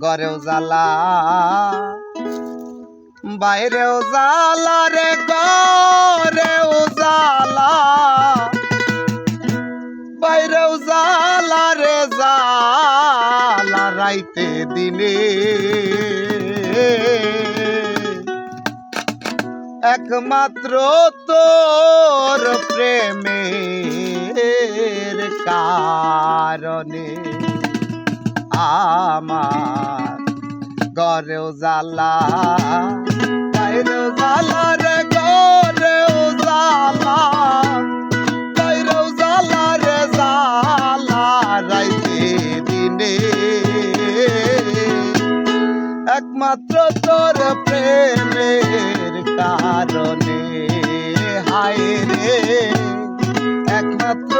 ঘরেও জ্বালা বাইরেও জ্বালা রে, ঘরেও জ্বালা বাইরেও জ্বালা রে, জ্বালা রাইতে দিনে একমাত্র তোর প্রেমের কারণে আমার ঘরেও জ্বালা বাইরেও জ্বালা রে, ঘরেও জ্বালা বাইরেও জ্বালা রে, জ্বালা রাইতে দিনে একমাত্র তোর প্রেমের কারণে হায় রে, একমাত্র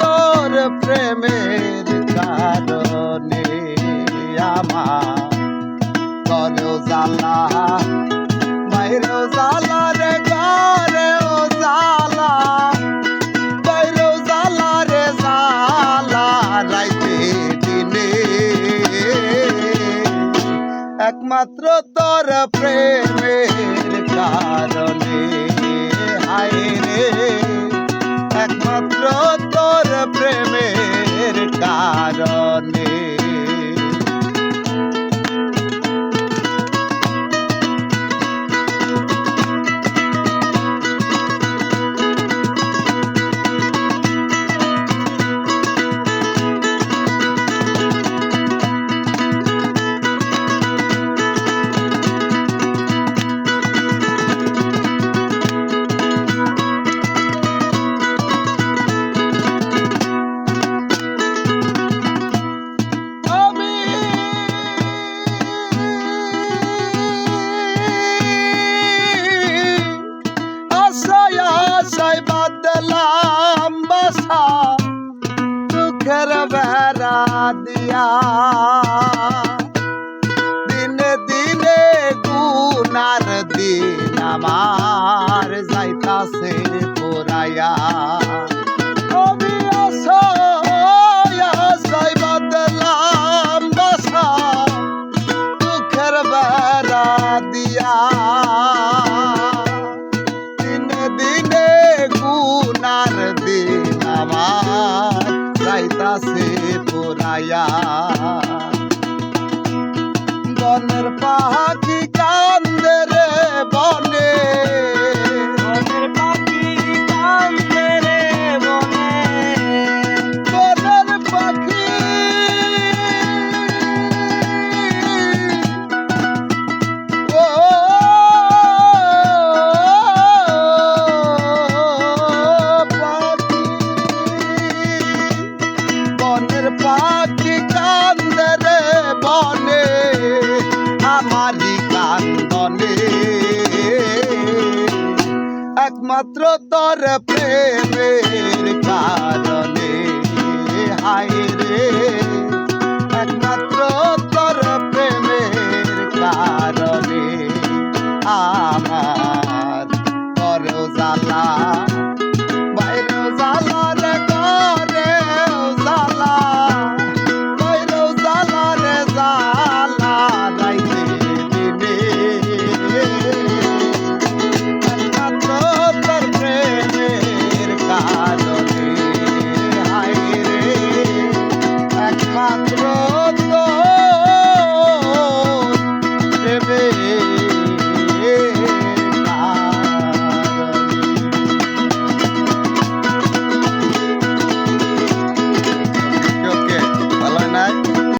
তোর প্রেমের কারণে আমার ঘরেও জ্বালা বাইরেও জ্বালা রে, ঘরেও জ্বালা বাইরেও জ্বালা রে, জ্বালা রাইতে দিনে একমাত্র তোর প্রেমের কারণে হায় রে, একমাত্র তোর প্রেমের কারণে দুঃখের বেড়া দিয়া দিনে দিনে গুনার দিন আমার যাইতাছে পোড়াইয়া আমি আশায় বাদলাম বাসা দুঃখের বেড়া দিয়া দিনে দিনে গুনার দিন আমার যাইতাছে পোড়াইয়া বনের পাখি কান্দে রে, বনে বনের পাখি কান্দে রে, বনে বনের পাখি ও পাখি বনের পাখি কান্দে রে, বনে আমারি কান্দনে একমাত্র তোর প্রেমের কারণে হায় রে, একমাত্র তোর প্রেমের কারণে আমার ঘরেও জ্বালা বাইরেও জ্বালা রে, ঘরেও জ্বালা বাইরেও জ্বালা রে, জ্বালা রাইতে দিনে একমাত্র তোর প্রেমের কারণে হায় রে, একমাত্র তোর প্রেমের